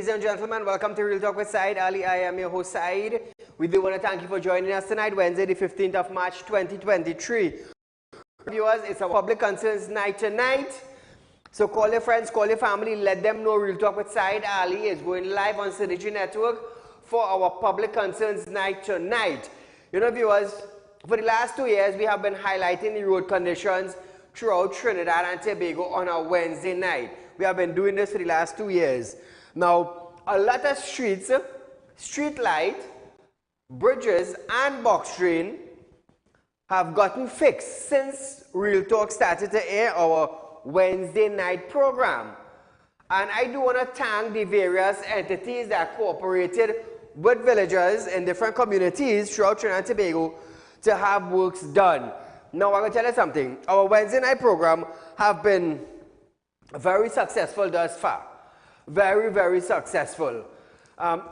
ladies and gentlemen. Welcome to Real Talk with Saieed Ali. I am your host, Saeed. We do want to thank you for joining us tonight, Wednesday, the 15th of March, 2023. Viewers, it's our public concerns night tonight. So call your friends, call your family, let them know Real Talk with Saieed Ali is going live on Synergy Network for our public concerns night tonight. You know, viewers, for the last 2 years, we have been highlighting the road conditions throughout Trinidad and Tobago on a Wednesday night. We have been doing this for the last 2 years. Now, a lot of streets, street light, bridges, and box drain have gotten fixed since Real Talk started to air our Wednesday night program. And I do want to thank the various entities that cooperated with villagers in different communities throughout Trinidad and Tobago to have works done. Now, I'm going to tell you something. Our Wednesday night program have been very successful thus far. Very, very successful.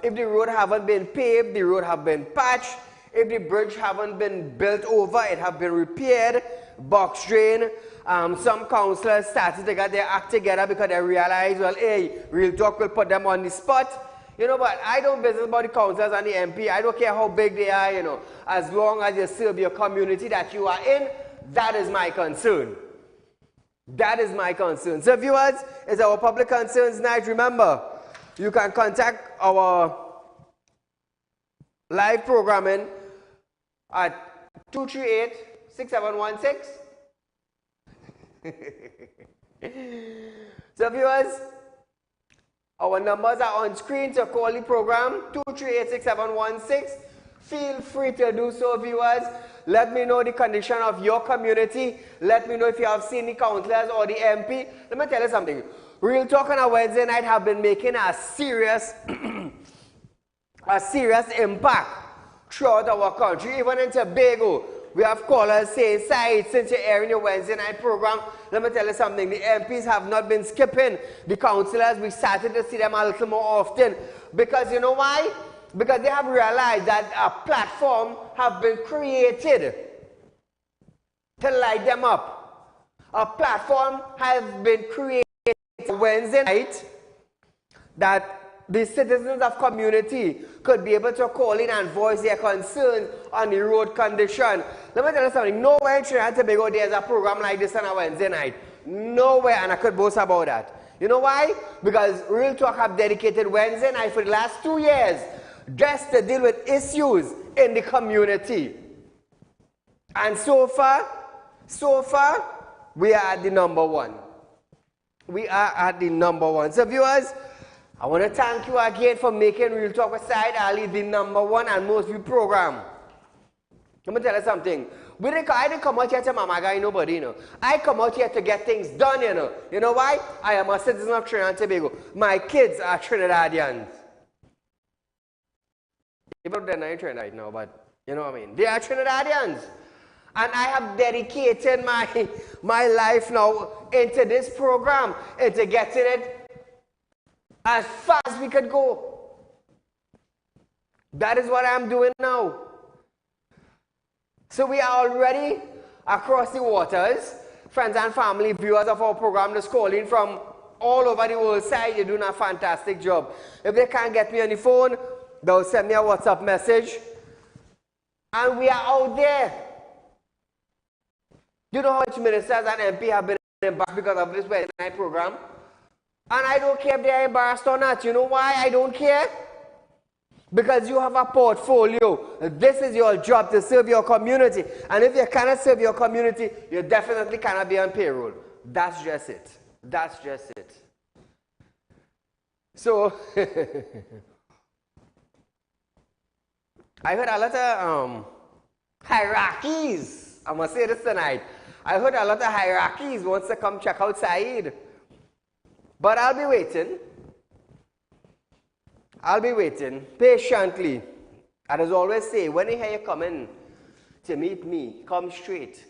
If the road haven't been paved, the road have been patched. If the bridge haven't been built over, it have been repaired. Box drain. Some councillors started to get their act together because they realized, well, hey, Real Talk will put them on the spot. You know, but I don't business about the councillors and the MP. I don't care how big they are, you know. As long as you serve your community that you are in, that is my concern. That is my concern. So viewers, it's our public concerns night. Remember, you can contact our live programming at 238-6716. So viewers, our numbers are on screen to call the program, 238-6716. Feel free to do so, viewers. Let me know the condition of your community. Let me know if you have seen the councillors or the MP. Let me tell you something. Real Talk on a Wednesday night have been making a serious impact throughout our country. Even in Tobago, we have callers saying, Saeed, since you're airing your Wednesday night program, let me tell you something. The MPs have not been skipping. The councillors, we started to see them a little more often. Because you know why? Because they have realized that a platform have been created to light them up. A platform has been created Wednesday night that the citizens of community could be able to call in and voice their concerns on the road condition. Let me tell you something. Nowhere in Trinidad and Tobago there is a program like this on a Wednesday night. Nowhere, and I could boast about that. You know why? Because Real Talk have dedicated Wednesday night for the last 2 years just to deal with issues in the community. And so far, we are at the number one. We are at the number one. So viewers, I want to thank you again for making Real Talk with Saieed Ali the number one and most viewed program. Let me tell you something. I didn't come out here to mamagai nobody, you know. I come out here to get things done, you know. You know why? I am a citizen of Trinidad and Tobago. My kids are Trinidadians. Even though they're not in Trinidad right now, but you know what I mean. They are Trinidadians. And I have dedicated my life now into this program, into getting it as fast as we could go. That is what I'm doing now. So we are already across the waters. Friends and family, viewers of our program, just calling from all over the world side. You're doing a fantastic job. If they can't get me on the phone, they'll send me a WhatsApp message. And we are out there. You know how much ministers and MP have been embarrassed because of this Wednesday night program? And I don't care if they are embarrassed or not. You know why I don't care? Because you have a portfolio. This is your job to serve your community. And if you cannot serve your community, you definitely cannot be on payroll. That's just it. That's just it. So, I heard a lot of hierarchies. I must say this tonight. I heard a lot of hierarchies wants to come check out Saeed. But I'll be waiting. I'll be waiting patiently. And as I always say, when you hear you coming to meet me, come straight.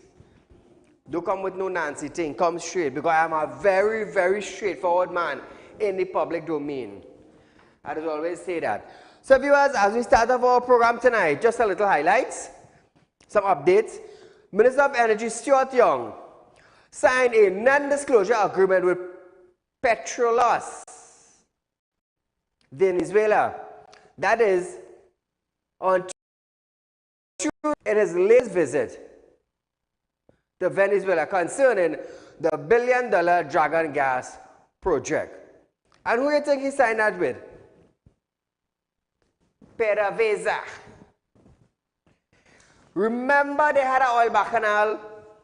Don't come with no Nancy thing. Come straight. Because I am a very, very straightforward man in the public domain. I just always say that. So viewers, as we start off our program tonight, just a little highlights, some updates. Minister of Energy Stuart Young signed a non-disclosure agreement with Petrolos Venezuela. That is on Tuesday in his latest visit to Venezuela concerning the billion-dollar Dragon gas project. And who do you think he signed that with? PDVSA. Remember they had an oil bacchanal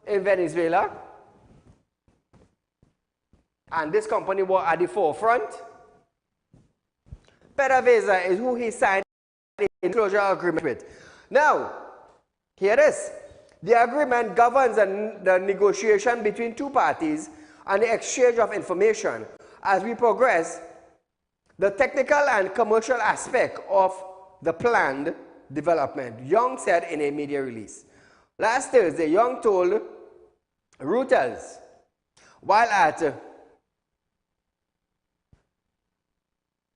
in Venezuela? And this company was at the forefront. PDVSA is who he signed the disclosure agreement with. Now, here it is. The agreement governs the negotiation between two parties and the exchange of information. As we progress, the technical and commercial aspect of the planned development, Young said in a media release. Last Thursday, Young told Reuters while at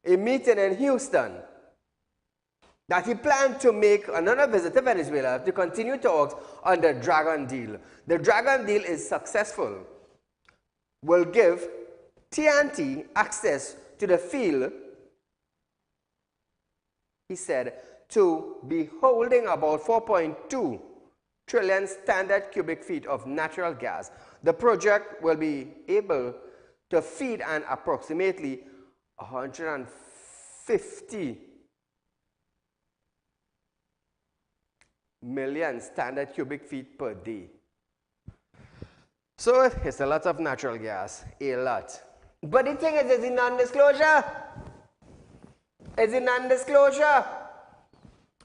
a meeting in Houston that he planned to make another visit to Venezuela to continue talks on the Dragon deal. The Dragon deal is successful, will give TNT access to the field, he said, to be holding about 4.2 trillion standard cubic feet of natural gas. The project will be able to feed an approximately 150 million standard cubic feet per day. So it's a lot of natural gas, a lot. But the thing is it non-disclosure? Is it non-disclosure?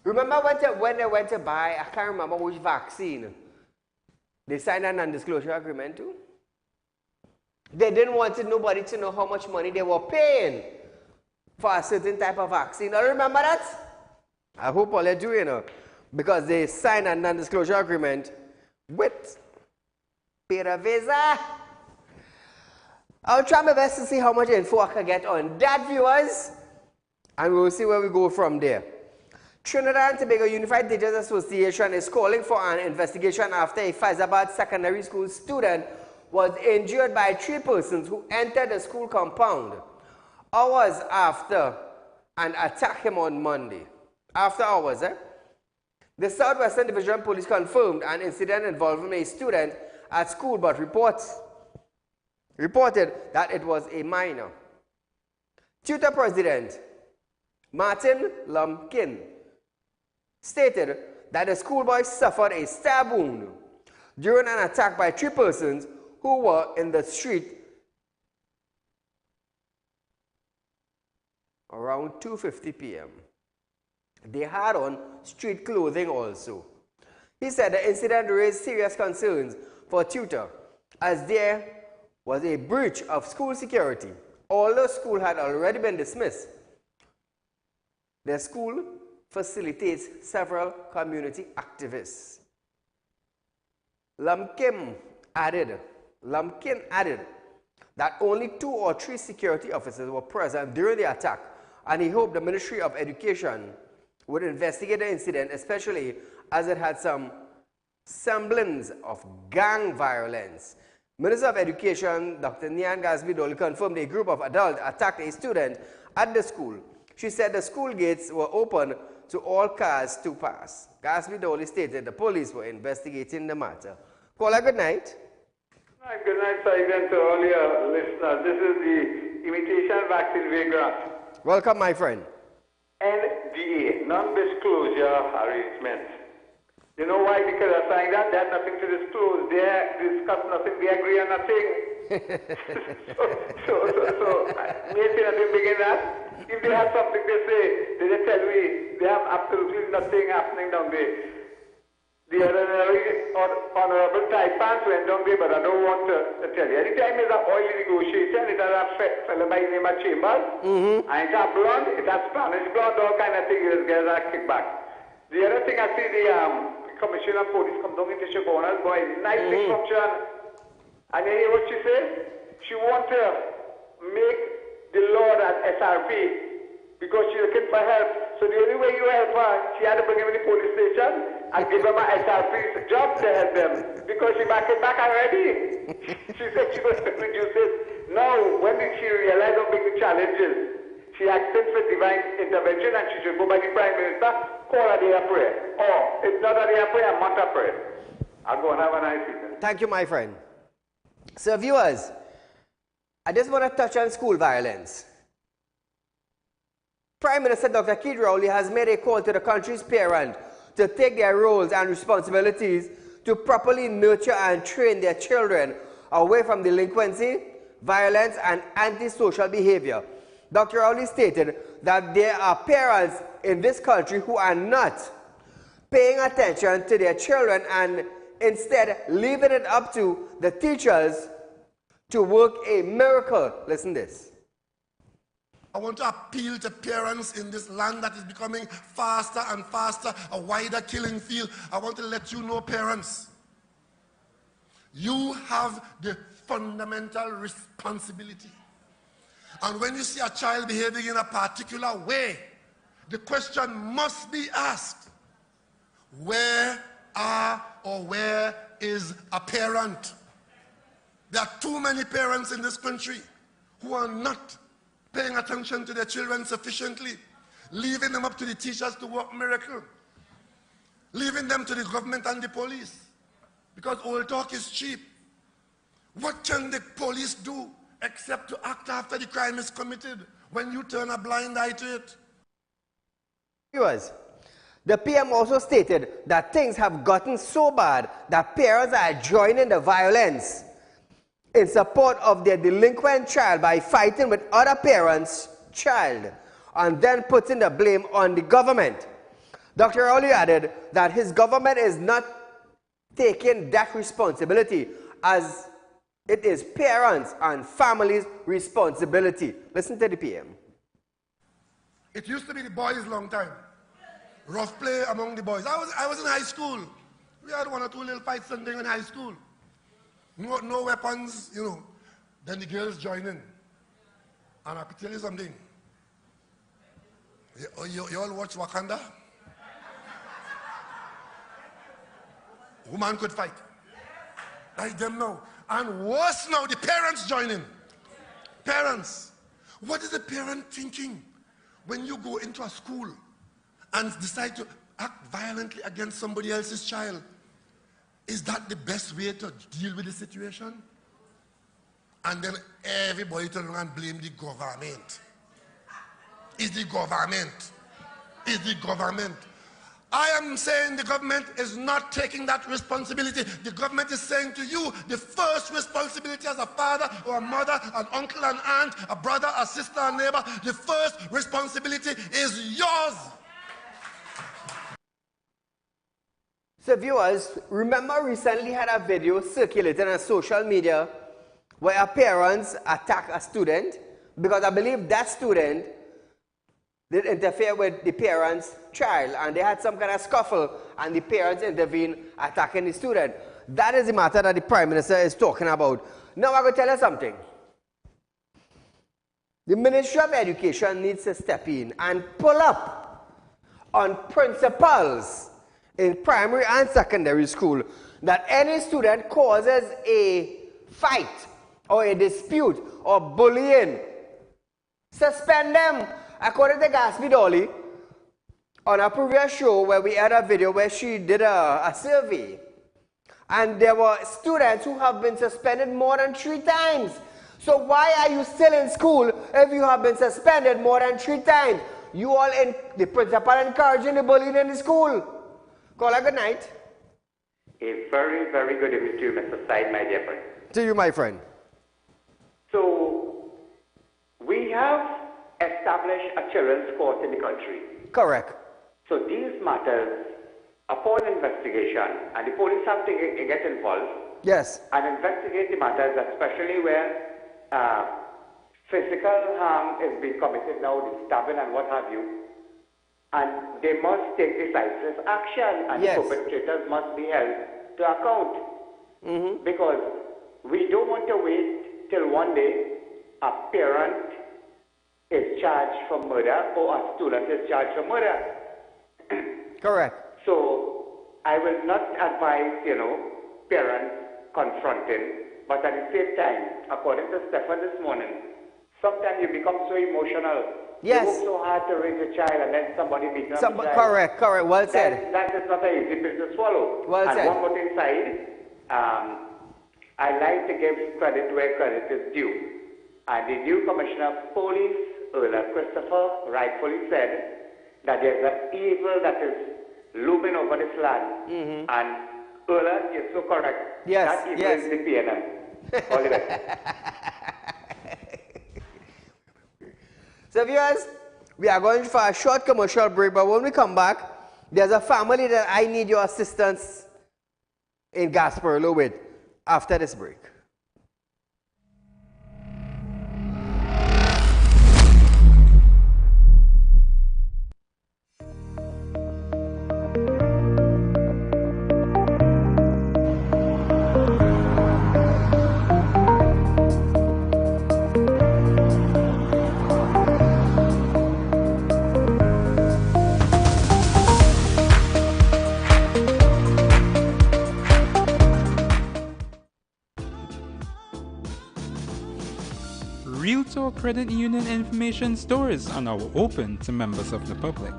Remember when they went to buy, I can't remember which vaccine, they signed a non-disclosure agreement too? They didn't want nobody to know how much money they were paying for a certain type of vaccine. I remember that? I hope all they do, you know, because they signed a non-disclosure agreement with PDVSA. I'll try my best to see how much info I can get on that, viewers, and we'll see where we go from there. Trinidad and Tobago Unified Teachers Association is calling for an investigation after a Faizabad secondary school student was injured by 3 persons who entered the school compound hours after and attacked him on Monday. After hours, The Southwestern Division Police confirmed an incident involving a student at school, but reported that it was a minor. Tutor President Martin Lumpkin stated that the schoolboy suffered a stab wound during an attack by 3 persons who were in the street around 2:50 p.m. They had on street clothing also. He said the incident raised serious concerns for tutor as there was a breach of school security. Although school had already been dismissed, the school facilitates several community activists. Lumpkin added that only 2 or 3 security officers were present during the attack, and he hoped the Ministry of Education would investigate the incident, especially as it had some semblance of gang violence. Minister of Education, Dr. Nyan Gasbidol, confirmed a group of adults attacked a student at the school. She said the school gates were open to all cars to pass. Gasbidol stated the police were investigating the matter. Caller, good night. Hi, good night, Saieed, and to all your listeners. This is the imitation vaccine vagrant. Welcome, my friend. NDA, non-disclosure arrangement. You know why? Because I signed that. They had nothing to disclose. They discuss nothing. They agree on nothing. so maybe nothing bigger than that. If they have something to say, they just tell me they have absolutely nothing happening down there. The honorable Taipans went down there, but I don't want to tell you. Anytime there's an oil negotiation, it has a fellow by the name of Chambers, and it has blonde, it has Spanish blonde, all kind of things. It gets a kickback. The other thing I see, the Commissioner of Police come down into Shabona's boy, nice big function. And you hear what she says? She wants to make the law at SRP because she's looking for help. So the only way you help her, she had to bring him in the police station and give him an SRP job to help them because she back it back already. She said she was going to reduce it. Now, when did she realize how big the challenge is? She asking for divine intervention and she should go by the Prime Minister, call a day of prayer. Or, it's not a day of prayer, a month of prayer. I'll go and have a nice evening. Thank you, my friend. So, viewers, I just want to touch on school violence. Prime Minister Dr. Saieed Ali has made a call to the country's parents to take their roles and responsibilities to properly nurture and train their children away from delinquency, violence, and antisocial behavior. Dr. Ali stated that there are parents in this country who are not paying attention to their children and instead leaving it up to the teachers to work a miracle. Listen to this. I want to appeal to parents in this land that is becoming faster and faster, a wider killing field. I want to let you know, parents, you have the fundamental responsibility. And when you see a child behaving in a particular way, the question must be asked, where is a parent? There are too many parents in this country who are not paying attention to their children sufficiently, leaving them up to the teachers to work miracle, leaving them to the government and the police, because old talk is cheap. What can the police do except to act after the crime is committed when you turn a blind eye to it? Viewers, the PM also stated that things have gotten so bad that parents are joining the violence in support of their delinquent child by fighting with other parents' child and then putting the blame on the government. Dr. Ali added that his government is not taking that responsibility, as it is parents and families' responsibility. Listen to the PM. It used to be the boys' long time. Rough play among the boys. I was in high school. We had one or two little fights and things in high school. No weapons, you know. Then the girls join in. And I could tell you something. You all watch Wakanda? Woman could fight. Like them now. And worse now, the parents join in. Parents. What is a parent thinking when you go into a school and decide to act violently against somebody else's child? Is that the best way to deal with the situation? And then everybody turn around and blame the government. It's the government. It's the government. I am saying the government is not taking that responsibility. The government is saying to you, the first responsibility as a father or a mother, an uncle, an aunt, a brother, a sister, a neighbor, the first responsibility is yours. So viewers, remember recently had a video circulating on social media where a parents attack a student because I believe that student did interfere with the parent's child and they had some kind of scuffle and the parents intervened attacking the student. That is the matter that the Prime Minister is talking about. Now I'm going to tell you something. The Ministry of Education needs to step in and pull up on principals in primary and secondary school that any student causes a fight or a dispute or bullying, suspend them. According to Saieed Ali, on a previous show where we had a video where she did a survey, and there were students who have been suspended more than 3 times. So why are you still in school if you have been suspended more than 3 times? You all in the principal encouraging the bullying in the school. Call a good night. A very, very good evening to you, Mr. Said, my dear friend. To you, my friend. So, we have established a children's court in the country. Correct. So these matters, upon investigation, and the police have to get involved. Yes. And investigate the matters, especially where physical harm is being committed now, the stabbing and what have you. And they must take decisive action, and yes, the perpetrators must be held to account. Because we don't want to wait till one day a parent is charged for murder or a student is charged for murder. Correct. So I will not advise, parents confronting, but at the same time, according to Stephen this morning, sometimes you become so emotional. Yes. You work so hard to raise a child and then somebody beats up the child. Correct, well said. That is not an easy pill to swallow. Well and said. one more thing, Saeed, I like to give credit where credit is due. And the new Commissioner of Police, Earl Christopher, rightfully said that there's an evil that is looming over this land. And Earl, you're so correct. Yes, that evil yes. is the PNM. All the best. So viewers, we are going for a short commercial break, but when we come back, there's a family that I need your assistance in Gasparilla with after this break. Realtalk Credit Union information stores are now open to members of the public.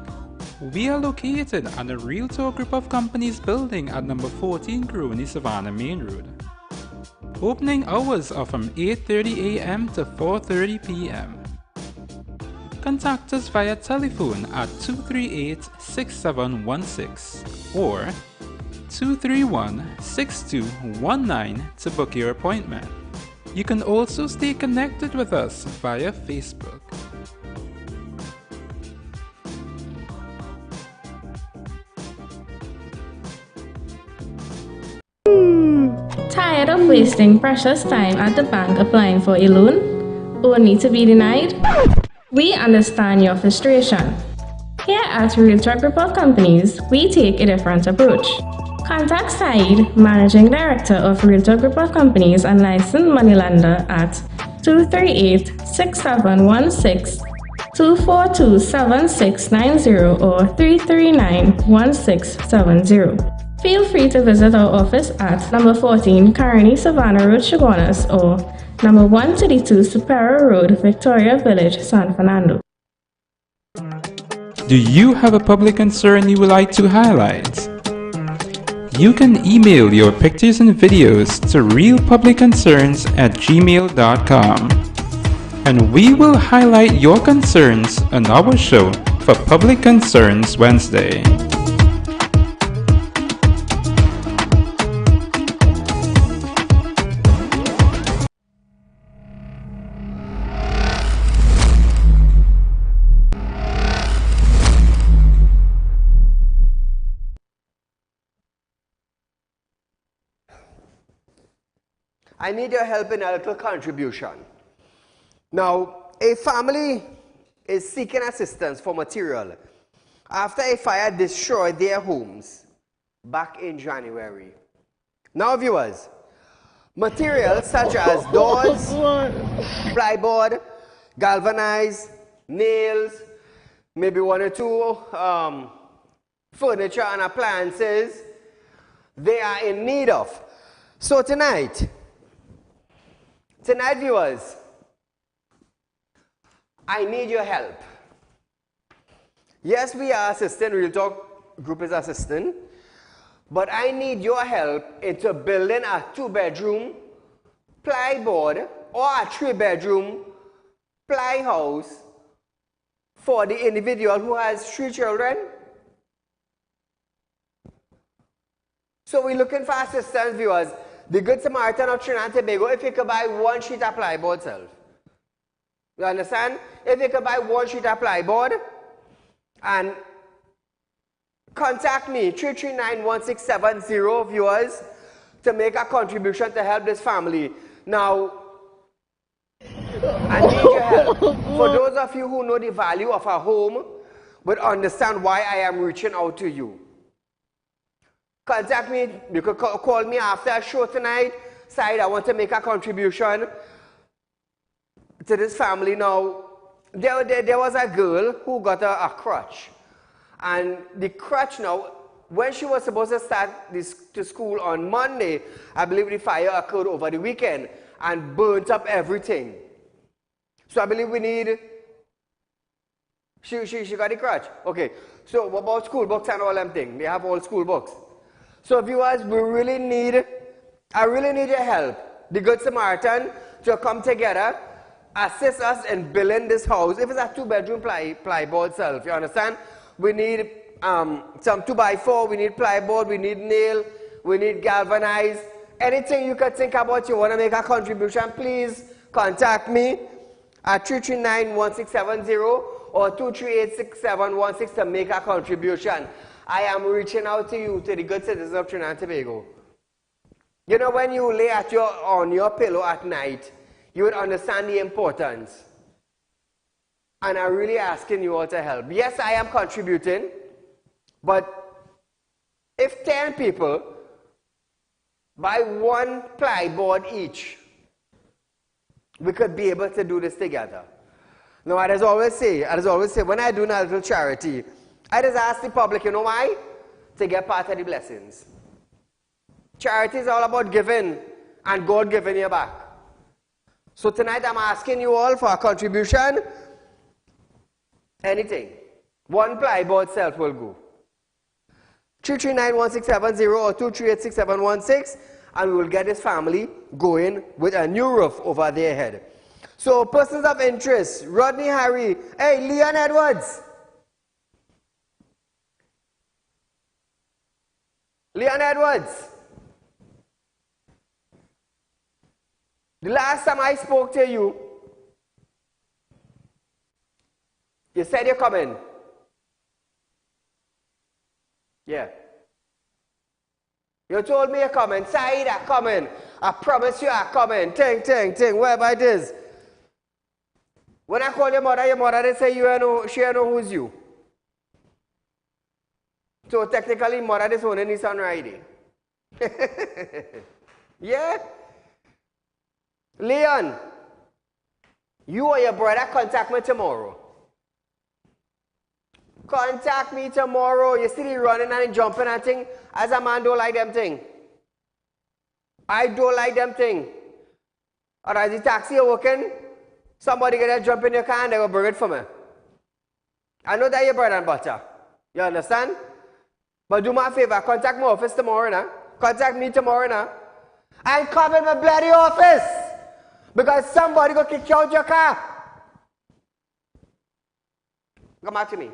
We are located at the Realtalk Group of Companies building at number 14 Crony Savannah Main Road. Opening hours are from 8:30 a.m. to 4:30 p.m. Contact us via telephone at 238-6716 or 231-6219 to book your appointment. You can also stay connected with us via Facebook. Tired of wasting precious time at the bank applying for a loan, only to be denied? We understand your frustration. Here at Realtalk Group of Companies, we take a different approach. Contact Saeed, Managing Director of Realtalk Group of Companies and licensed moneylender at 238-6716, 242-7690 or 339-1670. Feel free to visit our office at number 14 Carney Savannah Road, Chaguanas or number 132 Superior Road, Victoria Village, San Fernando. Do you have a public concern you would like to highlight? You can email your pictures and videos to realpublicconcerns@gmail.com and we will highlight your concerns on our show for Public Concerns Wednesday. I need your help in a little contribution. Now, a family is seeking assistance for material after a fire destroyed their homes back in January. Now, viewers, materials such as doors, plyboard, galvanized, nails, maybe one or two furniture and appliances, they are in need of. So tonight, viewers, I need your help. Yes, we are assisting, Realtalk Group is assisting, but I need your help into building a 2-bedroom plyboard or a 3-bedroom ply house for the individual who has 3 children. So we're looking for assistance, viewers. The Good Samaritan of Trinidad and Tobago, if you could buy 1 sheet of plyboard, self. You understand? If you could buy 1 sheet of plyboard and contact me, 339-1670, viewers, to make a contribution to help this family. Now, I need your help. For those of you who know the value of a home, but understand why I am reaching out to you. Contact me. You could call me after a show tonight. Saeed, I want to make a contribution to this family. Now, there was a girl who got a crutch. And the crutch now, when she was supposed to start to school on Monday, I believe the fire occurred over the weekend and burnt up everything. So I believe we need, she got the crutch. Okay, so what about school books and all them things? They have all school books. So viewers, I really need your help. The Good Samaritan to come together, assist us in building this house. If it's a 2-bedroom plyboard self, you understand? We need some 2x4, we need plyboard, we need nail, we need galvanized. Anything you can think about, you want to make a contribution, please contact me at 339-1670 or 238-6716 to make a contribution. I am reaching out to you, to the good citizens of Trinidad and Tobago. You know, when you lay on your pillow at night, you would understand the importance. And I'm really asking you all to help. Yes, I am contributing, but if 10 people buy 1 plyboard each, we could be able to do this together. Now, I just always say, when I do a little charity, I just ask the public, you know why? To get part of the blessings. Charity is all about giving, and God giving you back. So tonight I'm asking you all for a contribution. Anything. 1 plyboard self will go. 339-1670 or 238-6716, and we will get this family going with a new roof over their head. So persons of interest, Rodney Harry, hey, Leon Edwards. Leon Edwards. The last time I spoke to you, you said you're coming. Yeah. You told me you're coming. Saieed, I'm coming. I promise you I'm coming. Ting, wherever it is. When I call your mother they say she know who's you. So technically, mother is owning his son Friday. Yeah? Leon, you or your brother contact me tomorrow. Contact me tomorrow. You see the running and jumping and thing. As a man, don't like them thing. I don't like them thing. Or as the taxi are working, somebody gonna jump in your car and they will bring it for me. I know that you're bread and butter. You understand? But do me a favor, contact my office tomorrow now. Contact me tomorrow now. And come in my bloody office. Because somebody go kick you out your car. Come back to me.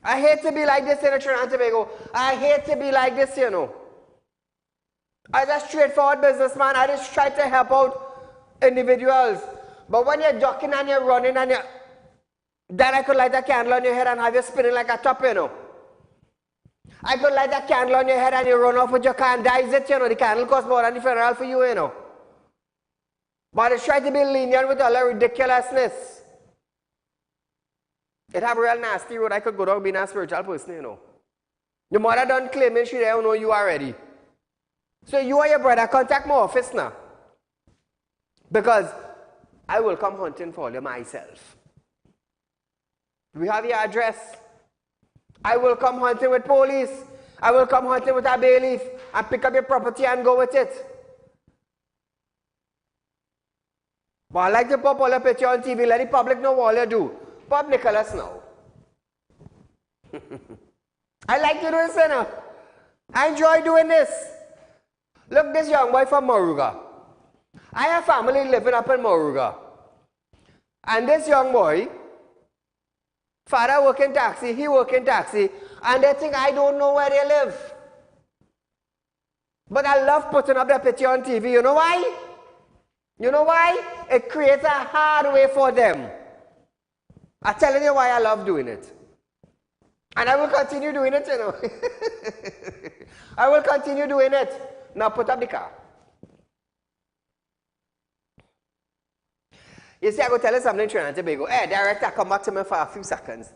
I hate to be like this in Trinidad and Tobago. I hate to be like this, you know. As a straightforward businessman, I just try to help out individuals. But when you're ducking and you're running and you're... Then I could light a candle on your head and have you spinning like a top, you know. I could light a candle on your head and you run off with your car and dies it, you know. The candle costs more than the funeral for you, you know. But I try to be lenient with all the ridiculousness. It have a real nasty road I could go down being a spiritual person, you know. Your mother done claiming she don't know you already. So you or your brother contact my office now. Because I will come hunting for you myself. We have your address. I will come hunting with police. I will come hunting with a bailiff and pick up your property and go with it. But I like to pop all your picture on TV, let the public know what you do. Pop Nicholas now. I like to do this, you know. I enjoy doing this. Look, this young boy from Moruga. I have family living up in Moruga. And this young boy, father working taxi, he working taxi, and they think I don't know where they live. But I love putting up their picture on TV. You know why? You know why? It creates a hard way for them. I'm telling you why I love doing it. And I will continue doing it, you know. I will continue doing it. Now put up the car. You see, I go tell you something in Trinidad and Tobago. Hey, director, come back to me for a few seconds.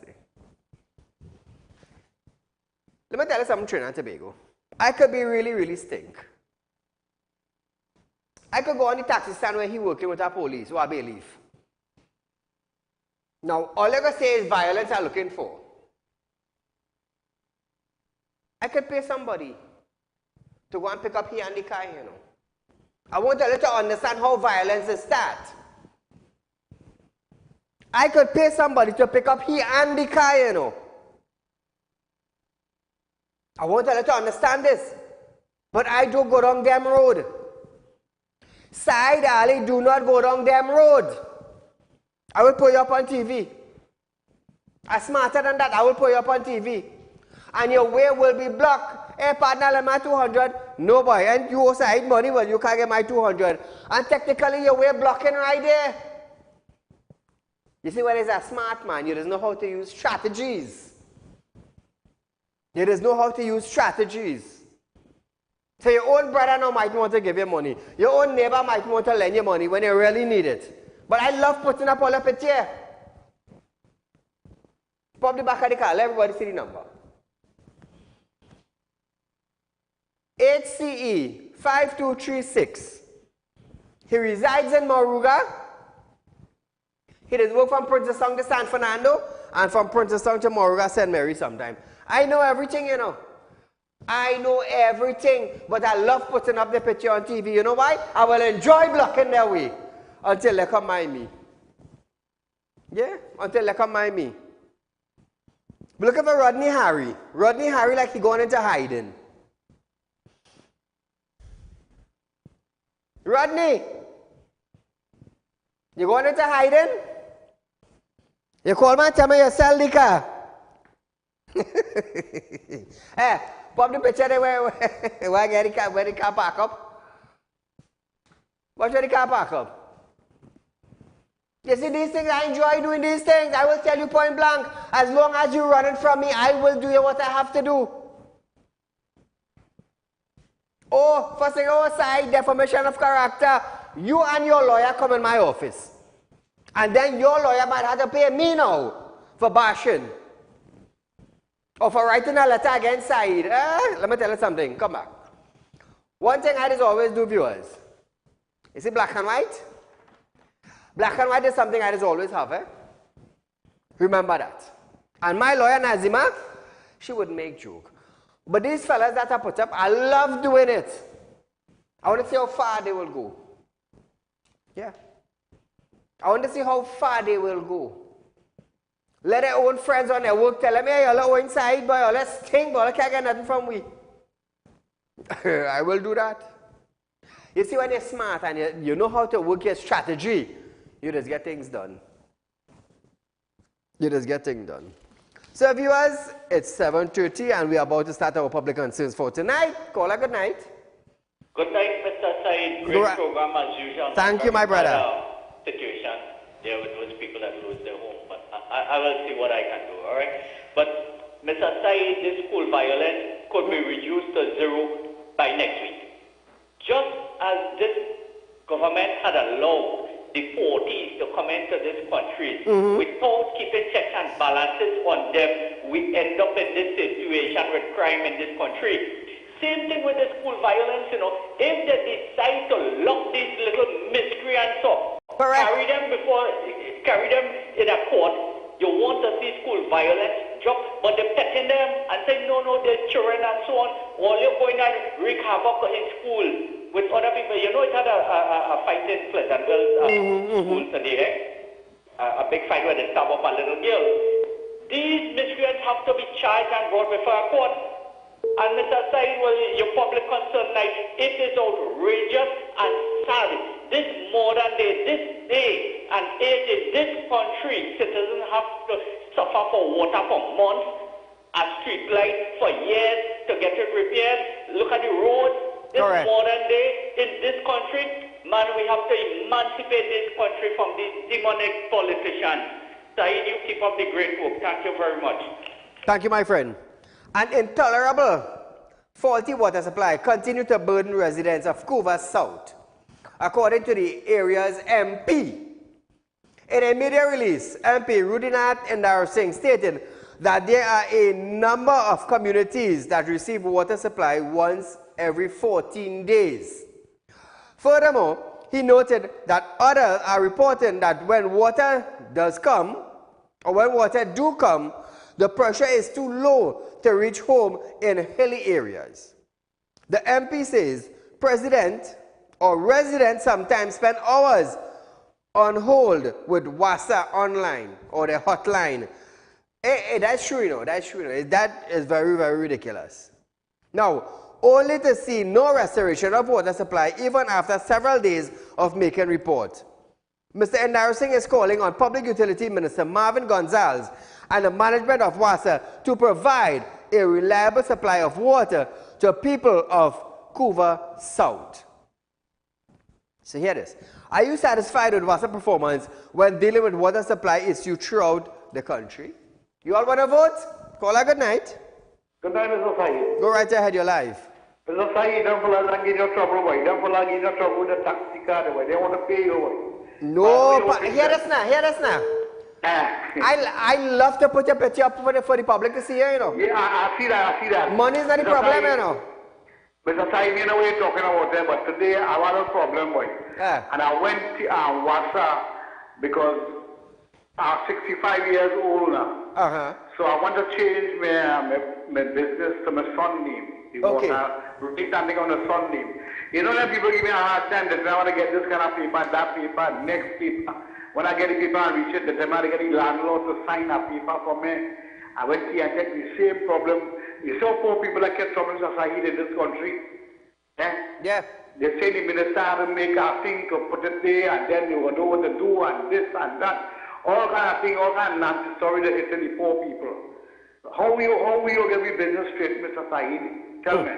Let me tell you something in Trinidad and Tobago. I could be really, really stink. I could go on the taxi stand where he working with a police or a bailiff. Now, all I can say is violence I'm looking for. I could pay somebody to go and pick up here and the car, you know. I want you to understand how violence is start. I could pay somebody to pick up he and the car, you know. I want you to understand this. But I do go down them road. Saieed Ali, do not go down them road. I will put you up on TV. I'm smarter than that. I will put you up on TV. And your way will be blocked. Hey, partner, let my 200. No, boy. And you also hide money, well, you can't get my 200. And technically, your way blocking right there. You see, when it's a smart man, you just know how to use strategies. You just know how to use strategies. So your own brother now might want to give you money. Your own neighbor might want to lend you money when you really need it. But I love putting up all up it here. Pop the back of the car. Let everybody see the number. HCE 5236. He resides in Moruga. He does work from Princetown to San Fernando and from Princetown to Moruga, St. Mary sometime. I know everything, you know. I know everything, but I love putting up the picture on TV. You know why? I will enjoy blocking their way until they come mind me. Yeah, until they come mind me. But look at Rodney Harry. Rodney Harry like he going into hiding. Rodney, you going into hiding? You call me and tell me you sell the car. Hey, pop the picture there where the car park up. Watch where the car park up. You see these things, I enjoy doing these things. I will tell you point blank. As long as you're running from me, I will do what I have to do. Oh, first thing outside, defamation of character. You and your lawyer come in my office. And then your lawyer might have to pay me now for bashing. Or for writing a letter against Saieed. Let me tell you something. Come back. One thing I just always do, viewers. You see black and white? Black and white is something I just always have. Remember that. And my lawyer, Nazima, she would make joke. But these fellas that I put up, I love doing it. I want to see how far they will go. Yeah. I want to see how far they will go. Let their own friends on their work tell them, hey, y'all are inside, boy, y'all stink, but I can't get nothing from we. I will do that. You see, when you're smart and you know how to work your strategy, you just get things done. You just get things done. So, viewers, it's 7:30 and we're about to start our public concerns for tonight. Call a good night. Good night, Mr. Saieed. Great program as usual. Thank you, my brother. Situation there with those people that lose their home, but I will see what I can do, all right? But, Mr. Saieed, this school violence could be reduced to zero by next week. Just as this government had allowed the 40s to come into this country without keeping checks and balances on them, we end up in this situation with crime in this country. Same thing with the school violence, you know. If they decide to lock these little miscreants up, carry them in a court, you want to see school violence drop, but they're petting them and saying, no, they're children and so on, while you're going and wreak havoc in school with other people. You know, it had a fight in Pleasantville school today, a big fight where they stab up a little girl. These miscreants have to be charged and brought before a court. And Mr. Saieed, well, your public concern night, it is outrageous and sad. This modern day, this day and age in this country, citizens have to suffer for water for months, a street light for years to get it repaired. Look at the roads. This modern day in this country, man, we have to emancipate this country from these demonic politicians. Saieed, you keep up the great work. Thank you very much. Thank you, my friend. An intolerable faulty water supply continues to burden residents of Couva South, according to the area's MP. In a media release, MP Rudinath Indar Singh stated that there are a number of communities that receive water supply once every 14 days. Furthermore, he noted that others are reporting that when water does come, or when water do come, the pressure is too low to reach home in hilly areas. The MP says residents sometimes spend hours on hold with WASA online or the hotline. That's true, you know. That's true, you know. That is very, very ridiculous. Now, only to see no restoration of water supply even after several days of making report. Mr. Endara Singh is calling on Public Utility Minister Marvin Gonzalez and the management of WASA to provide a reliable supply of water to people of Couva South. So here it is. Are you satisfied with WASA performance when dealing with water supply issues throughout the country? You all want to vote? Call a good night. Good night, Mr. Saieed. Go right ahead, you're live. Mr. Saieed, don't pull out in your trouble, boy. Don't pull out in your trouble with the taxi card, boy. They want to pay you, boy. No, hear this now, hear this now. I love to put your picture up for the public to see here, you know. Yeah, I see that, I see that. Money is not the problem, you know. Mr. Saieed, you know what you're talking about there, but today I had a problem, boy. Yeah. And I went to WASA because I'm 65 years old now. Uh-huh. So I want to change my business to my son name. He Okay. want to something on the son name. You know that people give me a hard time that I want to get this kind of paper, that paper, next paper. When I get the paper and reach it, the time I get the landlord to sign a paper for me. I went to and checked the same problem. You saw poor people that get troubles as I in this country. Eh? Yeah. They say the minister had to make a thing to put it there and then you will know what to do and this and that. All kind of thing, all kind of nasty story that hits the poor people. How will you get your business straight, Mr. Saieed? Tell me.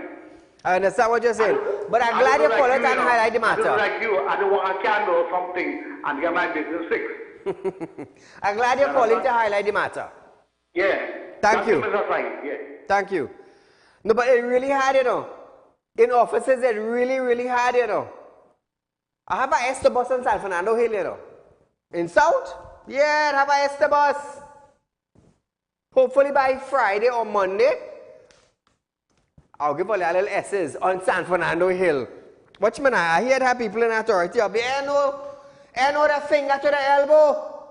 I understand what you're saying. But I'm glad you call it and highlight the I matter. don't like you. I don't want a candle or something and get my business fixed. I'm glad you're calling to highlight the matter. Yeah. Thank you. Mr. Saieed. Yeah. Thank you. No, but it really hard, you know. In offices, it really, really hard, you know. I have a Esther bus on San Fernando Hill, you know. In South? Yeah, I have a Esther bus. Hopefully by Friday or Monday, I'll give all a little S's on San Fernando Hill. Watch me now. I hear that people in authority up there, know the finger to the elbow.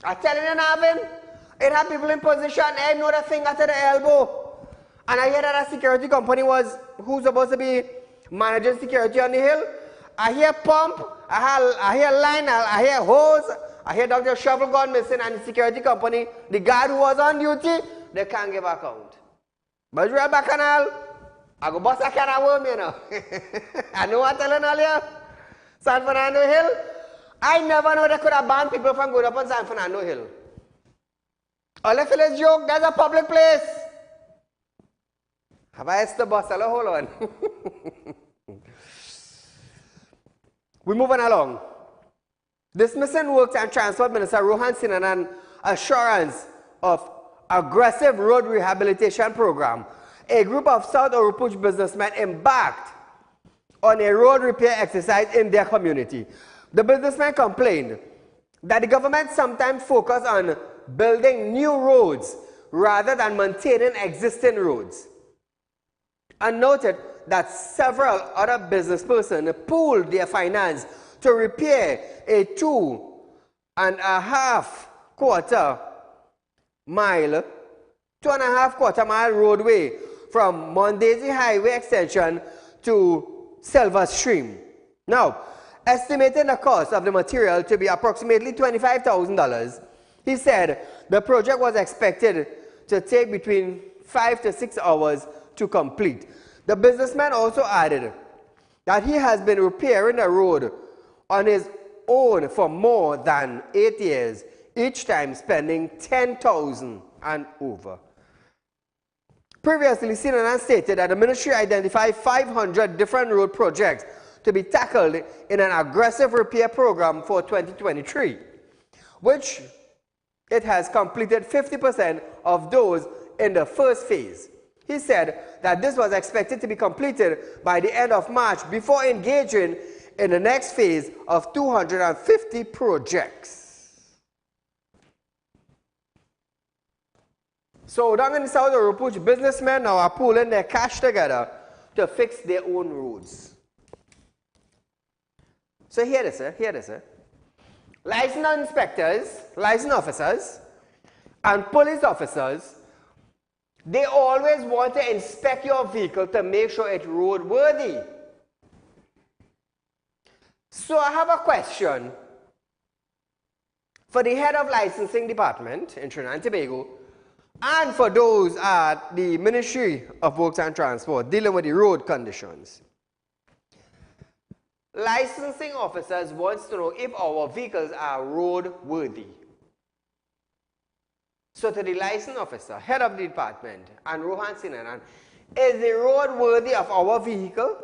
I tell you, Navin, it have people in position, know the finger to the elbow. And I hear that a security company who's supposed to be managing security on the hill. I hear pump, I hear line, I hear hose, I hear Dr. Shovel gone missing, and the security company, the guard who was on duty, they can't give account. But you're back canal, I go bust a can of worm, you know. I know what I'm telling all you. San Fernando Hill, I never know they could have banned people from going up on San Fernando Hill. All I feel is joke, that's a public place. Have I asked the boss? Hello, hold on. We're moving along. Dismissing Works and Transport Minister Rohan Sinanan assurance of aggressive road rehabilitation program. A group of South Orupuch businessmen embarked on a road repair exercise in their community. The businessmen complained that the government sometimes focus on building new roads rather than maintaining existing roads, and noted that several other business persons pooled their finance to repair a 2.5 quarter mile roadway from Mondesi Highway extension to Silver Stream. Now, estimating the cost of the material to be approximately $25,000, he said the project was expected to take between 5 to 6 hours to complete. The businessman also added that he has been repairing the road on his own for more than 8 years, each time spending $10,000 and over. Previously, Sinanan stated that the ministry identified 500 different road projects to be tackled in an aggressive repair program for 2023, which it has completed 50% of those in the first phase. He said that this was expected to be completed by the end of March before engaging in the next phase of 250 projects. So down in the South Orupuch, businessmen now are pooling their cash together to fix their own roads. So hear this, sir. Licensed inspectors, licensed officers, and police officers, they always want to inspect your vehicle to make sure it's roadworthy. So I have a question. for the head of licensing department in Trinidad and Tobago, and for those at the Ministry of Works and Transport dealing with the road conditions. Licensing officers want to know if our vehicles are roadworthy. So to the licensing officer, head of the department, and Rohan Sinanan, is the road worthy of our vehicle?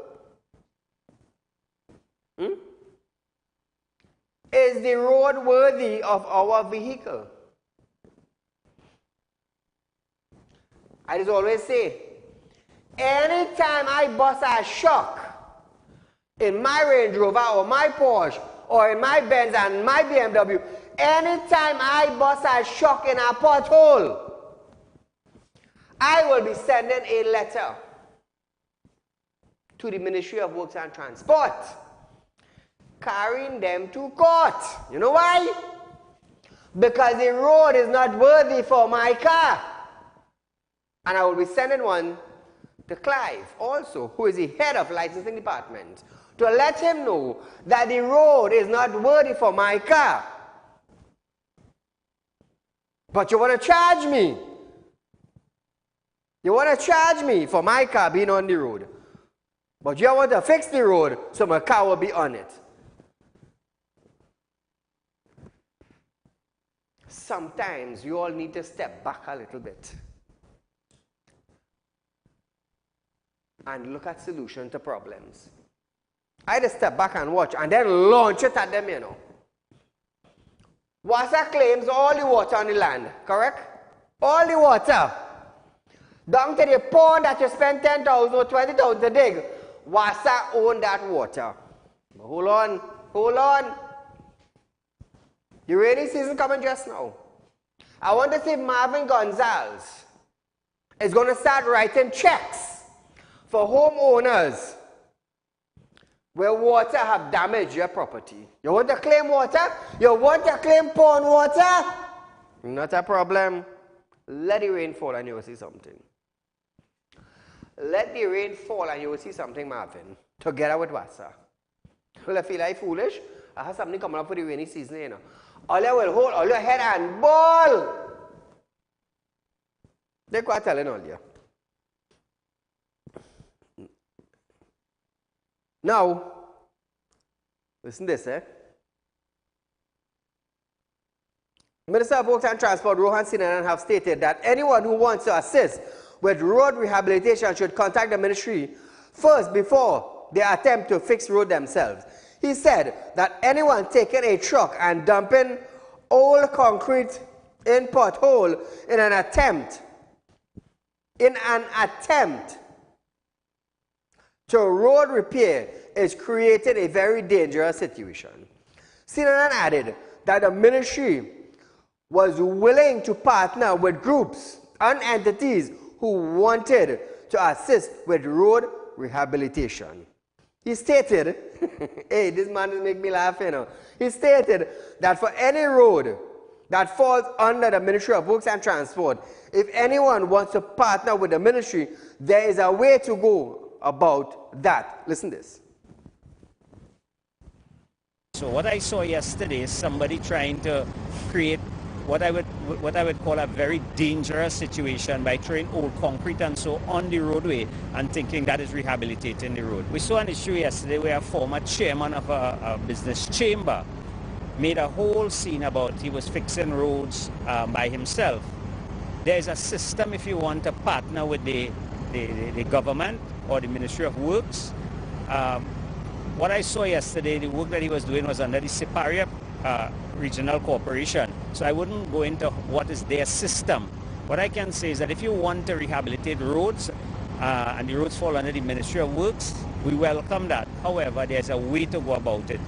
Is the road worthy of our vehicle? I just always say, anytime I bust a shock in my Range Rover or my Porsche or in my Benz and my BMW, anytime I bust a shock in a pothole, I will be sending a letter to the Ministry of Works and Transport, carrying them to court. You know why? Because the road is not worthy for my car. And I will be sending one to Clive also, who is the head of licensing department, to let him know that the road is not worthy for my car. But you want to charge me. You want to charge me for my car being on the road. But you want to fix the road so my car will be on it. Sometimes you all need to step back a little bit and look at solution to problems. I had to step back and watch and then launch it at them, you know. WASA claims all the water on the land, correct? All the water. Down to the pond that you spend 10,000 or 20,000 to dig, WASA own that water. But hold on, hold on. The rainy season coming just now. I want to see Marvin Gonzalez is going to start writing checks for homeowners where water have damaged your property. You want to claim water? You want to claim pond water? Not a problem. Let the rain fall and you will see something. Let the rain fall and you will see something, Marvin, together with WASA. Well, I feel like foolish. I have something coming up for the rainy season, you know. All you will hold all your head and ball. They're quite telling all you. Now, listen to this, Minister of Works and Transport, Rohan Sinanan, have stated that anyone who wants to assist with road rehabilitation should contact the ministry first before they attempt to fix road themselves. He said that anyone taking a truck and dumping old concrete in pothole in an attempt to road repair is creating a very dangerous situation. Sinanan added that the ministry was willing to partner with groups and entities who wanted to assist with road rehabilitation. He stated, hey, this man is making me laugh, you know. He stated that for any road that falls under the Ministry of Works and Transport, if anyone wants to partner with the ministry, there is a way to go about that. Listen to this. So what I saw yesterday is somebody trying to create what I would call a very dangerous situation by throwing old concrete and so on the roadway and thinking that is rehabilitating the road. We saw an issue yesterday where a former chairman of a business chamber made a whole scene about he was fixing roads by himself. There is a system if you want to partner with the government or the Ministry of Works. What I saw yesterday, the work that he was doing was under the Superior Regional Corporation. So I wouldn't go into what is their system. What I can say is that if you want to rehabilitate roads and the roads fall under the Ministry of Works, we welcome that. However, there's a way to go about it.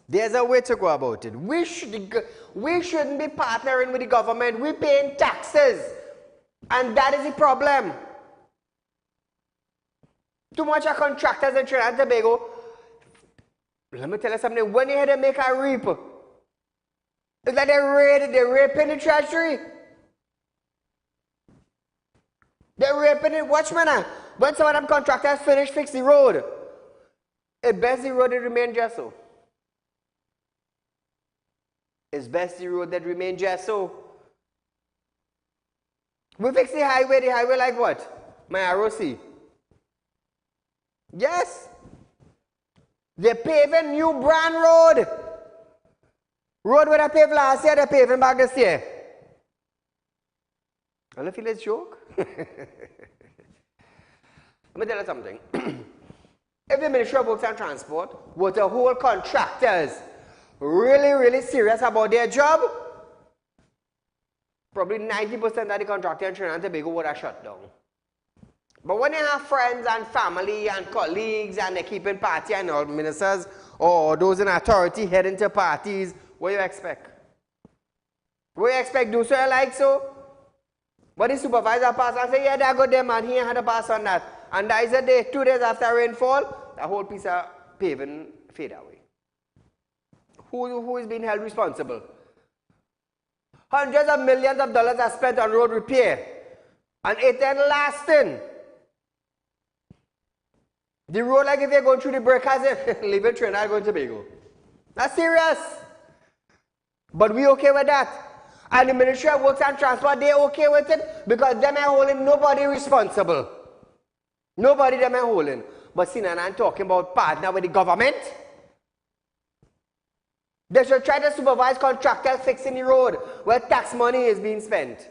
There's a way to go about it. We shouldn't be partnering with the government. We're paying taxes. And that is the problem. Too much of contractors in Trinidad and Tobago. Let me tell you something. When you hear them make a reap, it's like they're raping the treasury. They're raping it. Watch, man. When some of them contractors fix the road, it best the road remain just so. it's best the road that remain just so. We fix the highway like what? My ROC. Yes. They're paving new brand road. Road where they paved last year, they're paving back this year. I don't feel it's a joke. Let me tell you something. If the Ministry of Works and Transport were to hold contractors really serious about their job, probably 90% of the contractors in Trinidad and Tobago would have shut down. But when you have friends and family and colleagues and they're keeping party and all ministers or those in authority heading to parties, what do you expect? What do you expect? Do so you like so? But the supervisor passed and said, yeah, that good there, man. He had to pass on that. And that is a day, 2 days after rainfall, the whole piece of paving fade away. Who is being held responsible? Hundreds of millions of dollars are spent on road repair. And it ain't lasting. The road, like if you're going through the breakers, leaving Trinidad going to Tobago. That's serious. But we okay with that. And the Ministry of Works and Transport, they okay with it because them are holding nobody responsible. Nobody them are holding. But see, I'm talking about partner with the government. They should try to supervise contractors fixing the road where tax money is being spent.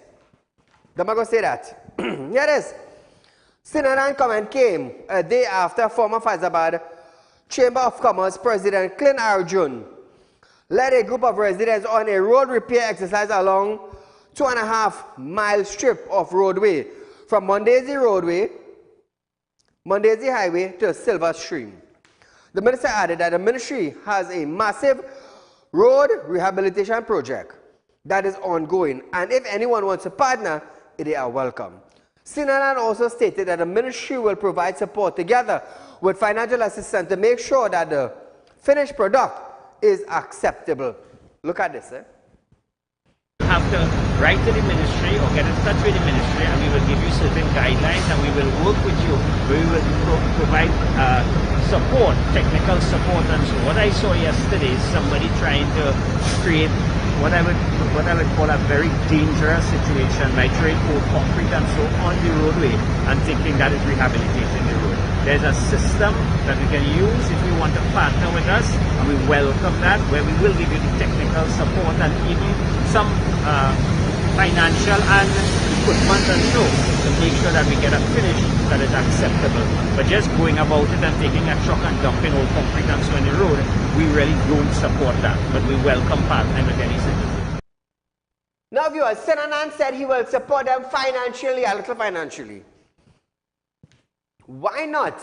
Them are going to say that. Here it is. Sinanan comment came a day after former Faizabad Chamber of Commerce President Clint Arjun led a group of residents on a road repair exercise along 2.5-mile strip of roadway from Mondesi Highway to Silver Stream. The minister added that the ministry has a massive road rehabilitation project that is ongoing, and if anyone wants to partner, they are welcome. Sinanan also stated that the ministry will provide support together with financial assistance to make sure that the finished product is acceptable. Look at this. Have to write to the ministry or get in touch with the ministry, and we will give you certain guidelines, and we will work with you. We will provide support, technical support, and so. What I saw yesterday is somebody trying to create what I would call a very dangerous situation by throwing old concrete and so on the roadway and thinking that is rehabilitating the road. There's a system that we can use if you want to partner with us, and we welcome that, where we will give you the technical support and even some financial and equipment and so to make sure that we get a finish that is acceptable. But just going about it and taking a truck and dumping old concrete and so on the road, we really don't support that. But we welcome partnering with any citizen. Now viewers, Sinanan said he will support them financially, a little financially. Why not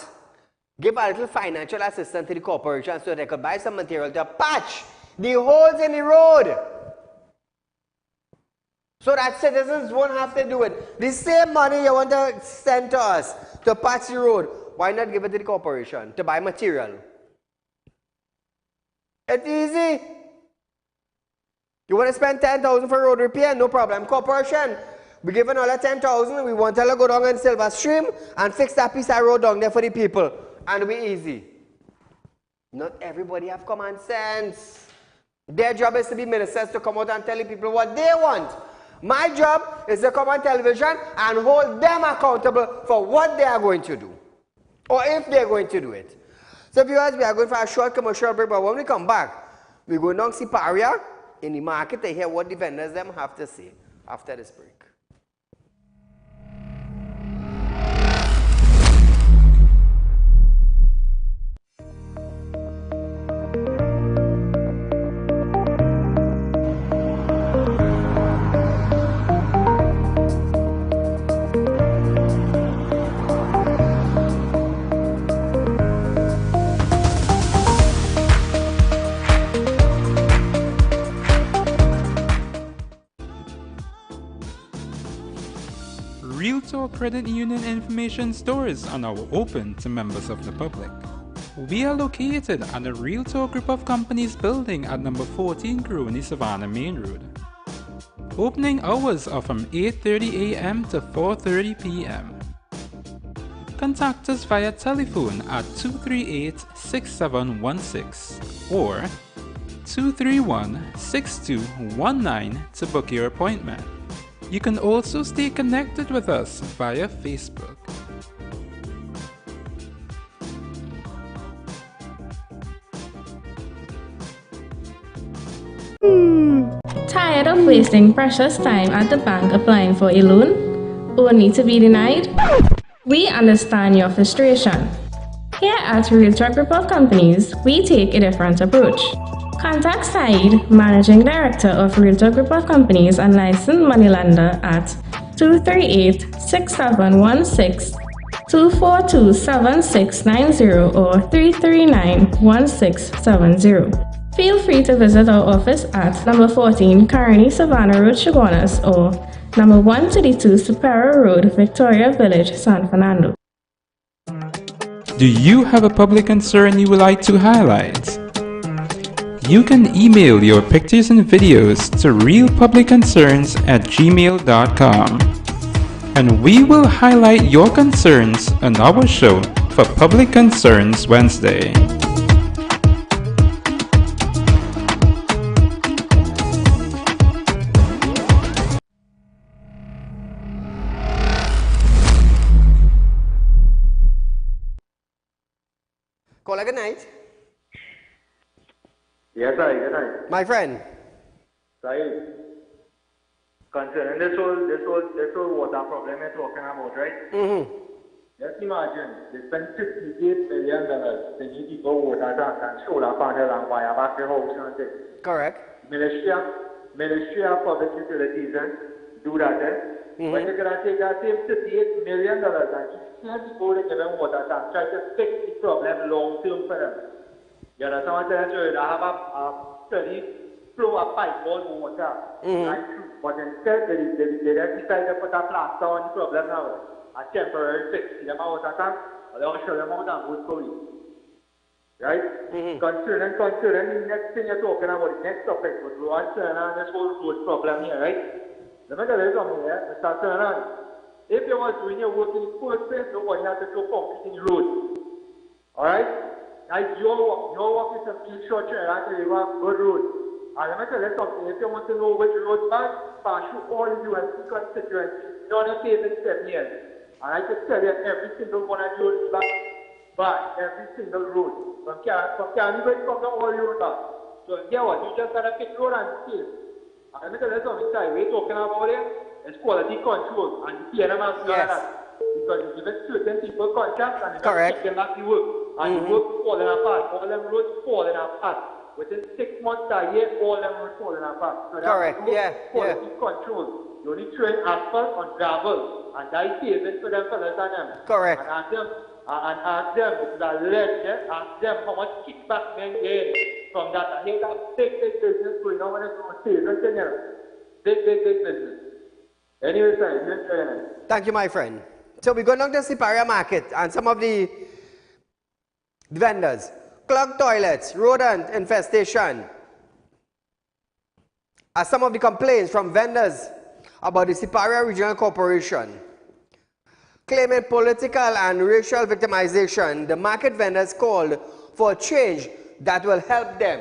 give a little financial assistance to the corporation so they could buy some material to patch the holes in the road? So that citizens won't have to do it. The same money you want to send to us to patch the road, why not give it to the corporation to buy material? It's easy. You want to spend 10,000 for road repair? No problem. Corporation, we give another 10,000. We want to go down in Silver Stream and fix that piece of road down there for the people. And we easy. Not everybody have common sense. Their job is to be ministers to come out and tell the people what they want. My job is to come on television and hold them accountable for what they are going to do. Or if they are going to do it. So viewers, we are going for a short commercial break, but when we come back, we go down to see Paria in the market to hear what the vendors them have to say after this break. Realtor Credit Union information stores are now open to members of the public. We are located at the Realtor Group of Companies building at number 14 Gruni Savannah Main Road. Opening hours are from 8:30 a.m. to 4:30 p.m. Contact us via telephone at 238-6716 or 231-6219 to book your appointment. You can also stay connected with us via Facebook. Tired of wasting precious time at the bank applying for a loan, only to be denied? We understand your frustration. Here at Realtalk Group of Companies, we take a different approach. Contact Saieed, Managing Director of Realtalk Group of Companies and licensed moneylender at 238-6716, 242-7690 or 339-1670. Feel free to visit our office at number 14 Carney Savannah Road, Chaguanas, or number 132 Superior Road, Victoria Village, San Fernando. Do you have a public concern you would like to highlight? You can email your pictures and videos to realpublicconcerns@gmail.com, and we will highlight your concerns on our show for Public Concerns Wednesday. Caller, good night. Yes, sir. Good night. My friend. Saeed, concerning this whole water problem you're talking about, right? Just imagine, they spend $58 million to give people water tanks and solar panels and wire back the house and things. Correct. Ministry of Public Utilities do that, But you're going to take that same $58 million and just people to give them water tanks, try to fix the problem long term for them. You understand what I'm saying? I have a study flow a pipe on water, right? But instead, they decide to put a plaster on the problem now. A temporary fix. See them a water tank, or they'll show them out and good for you. Right? Concerning the next thing you're talking about, the next topic, was concerning this whole road problem here, right? Let me tell you something here, Mr. Turner. If you was doing your work in the first place, nobody had to do concrete in the road. Alright? Like your work is a few short trail and you have good road. And let me tell you something, if you want to know which road bad, pass you all you and see constituents, none of them is 7 years. And I can tell you every single one of you is bad, every single road. From Canada to all your back. So get what? You just gotta pick road and see. And let me tell you something, we're talking about it, it's quality control and the PNMS that. Because you give certain people contracts and you check them back to work. And the work falling apart, all them roads falling apart. Within 6 months a year, all them roads falling apart. So that's quality control. You only train asphalt on gravel, and that is it for them fellas and them. Correct. And ask them, because I led them, ask them how much kickback men get from that. And here's that big business going on when it's on sales, isn't it? Big business. Anyway, sir, thank you, my friend. So we're going down to the Siparia market, and some of the vendors, clogged toilets, rodent infestation, are some of the complaints from vendors about the Siparia Regional Corporation. Claiming political and racial victimization, the market vendors called for a change that will help them.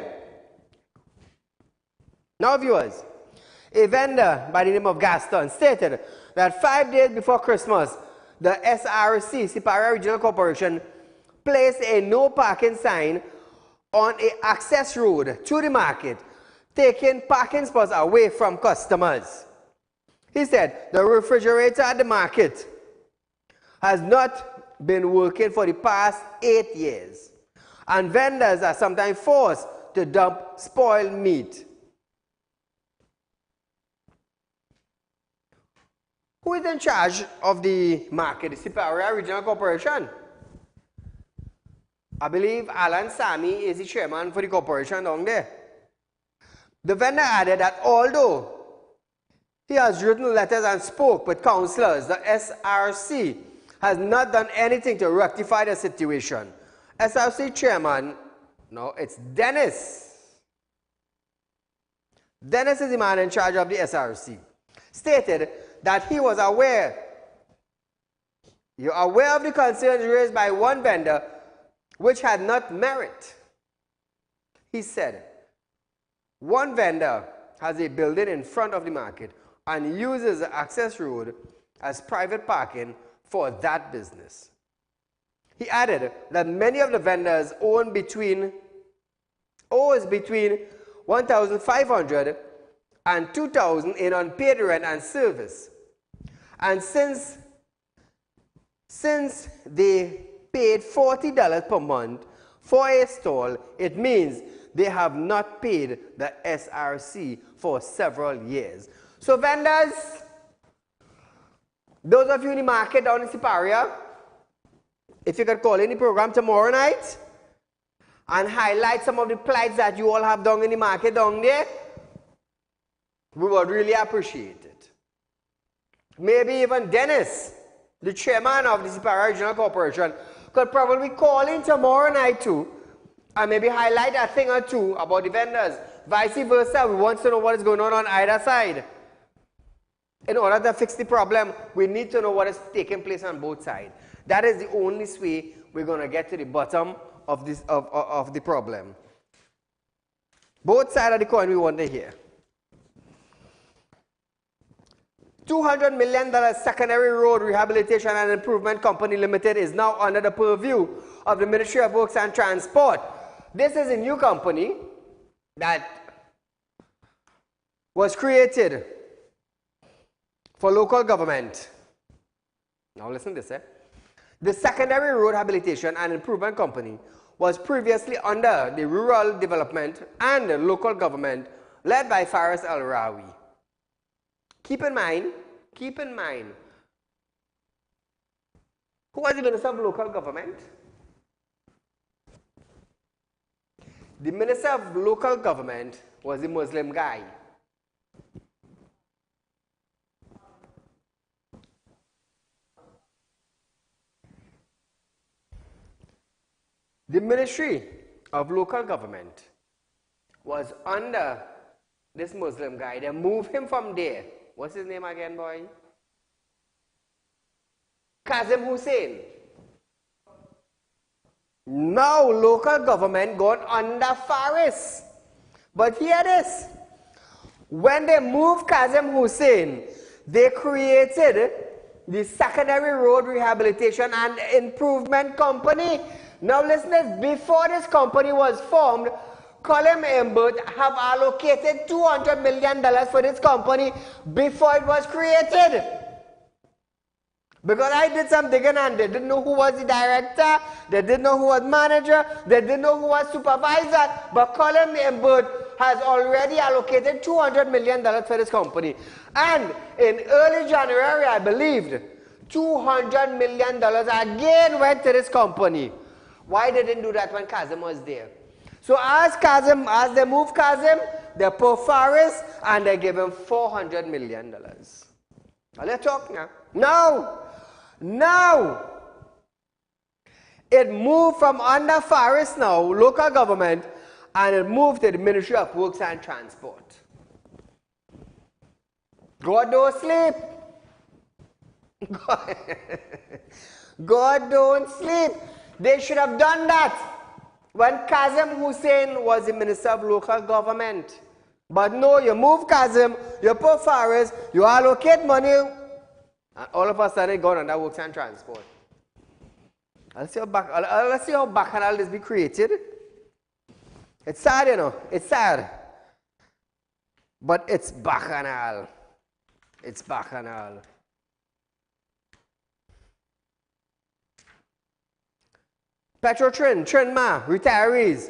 Now viewers, a vendor by the name of Gaston stated that 5 days before Christmas, the SRC, Siparia Regional Corporation, placed a no parking sign on an access road to the market, taking parking spots away from customers. He said the refrigerator at the market has not been working for the past 8 years, and vendors are sometimes forced to dump spoiled meat. Who is in charge of the market? The Siparia Regional Corporation. I believe Alan Sami is the chairman for the corporation down there. The vendor added that although he has written letters and spoke with councillors, the SRC has not done anything to rectify the situation. SRC chairman, no, it's Dennis. Dennis is the man in charge of the SRC. Stated that he was aware. You're aware of the concerns raised by one vendor which had not merit. He said, One vendor has a building in front of the market and uses the access road as private parking for that business. He added that many of the vendors owes between $1,500 and $2,000 in unpaid rent and service. And since they paid $40 per month for a stall, it means they have not paid the SRC for several years. So vendors, those of you in the market down in Siparia, if you could call in the program tomorrow night and highlight some of the plights that you all have down in the market down there, we would really appreciate it. Maybe even Dennis, the chairman of the Siparia Regional Corporation, could probably call in tomorrow night too and maybe highlight a thing or two about the vendors. Vice versa, we want to know what is going on either side. In order to fix the problem, we need to know what is taking place on both sides. That is the only way we're going to get to the bottom of this of the problem. Both sides of the coin we want to hear. $200 million Secondary Road Rehabilitation and Improvement Company Limited is now under the purview of the Ministry of Works and Transport. This is a new company that was created for local government. Now listen to this. The Secondary Road Rehabilitation and Improvement Company was previously under the Rural Development and the Local Government led by Faris Al-Rawi. Keep in mind, who was the Minister of Local Government? The Minister of Local Government was a Muslim guy. The Ministry of Local Government was under this Muslim guy. They moved him from there. What's his name again, boy? Kazim Hussein. Now local government gone under Faris. But hear this. When they moved Kazim Hussein, they created the Secondary Road Rehabilitation and Improvement Company. Now listen, before this company was formed, Colin Imbert have allocated $200 million for this company before it was created. Because I did some digging and they didn't know who was the director, they didn't know who was manager, they didn't know who was supervisor, but Colin Imbert has already allocated $200 million for this company. And in early January, I believed, $200 million again went to this company. Why they didn't do that when Kazim was there? So as they move Kazim, they put Faris and they give him $400 million. Now let's talk now. Now, it moved from under Faris now, local government, and it moved to the Ministry of Works and Transport. God don't sleep. God don't sleep. They should have done that when Kazim Hussein was the Minister of Local Government. But no, you move Kazim, you put Faris, you allocate money, and all of a sudden it gone under Works and Transport. Let's see how bacchanal this be created. It's sad, you know. It's sad. But it's bacchanal. It's bacchanal. Trinma retirees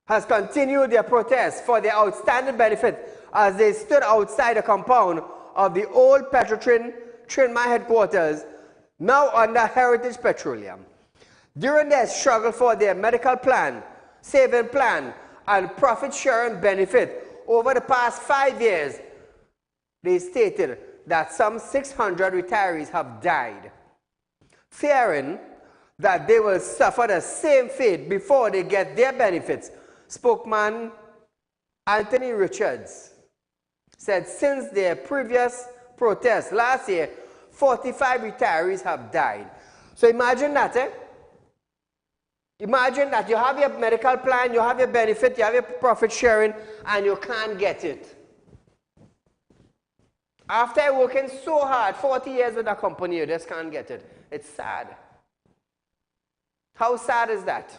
has continued their protest for their outstanding benefit as they stood outside the compound of the old Trinma headquarters, now under Heritage Petroleum. During their struggle for their medical plan, saving plan, and profit sharing benefit over the past 5 years, they stated that some 600 retirees have died, fearing that they will suffer the same fate before they get their benefits. Spokesman Anthony Richards said since their previous protest last year, 45 retirees have died. So imagine that, Imagine that you have your medical plan, you have your benefit, you have your profit sharing, and you can't get it. After working so hard, 40 years with a company, you just can't get it. It's sad. How sad is that?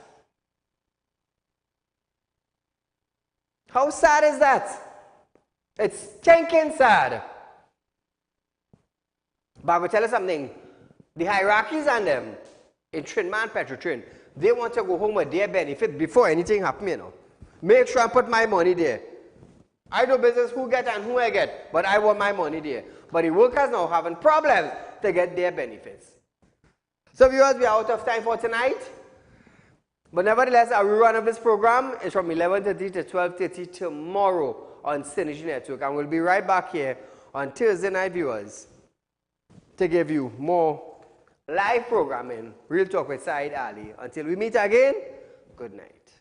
How sad is that? It's stinking sad. But I will tell you something. The hierarchies and them, in Trinman Petrotrin, they want to go home with their benefit before anything happens, you know. Make sure I put my money there. I do business who get and who I get, but I want my money there. But the workers now having problems to get their benefits. So viewers, we are out of time for tonight. But nevertheless, a rerun of this program is from 11:30 to 12:30 tomorrow on Synergy Network. And we'll be right back here on Thursday night, viewers, to give you more live programming, Real Talk with Saieed Ali. Until we meet again, good night.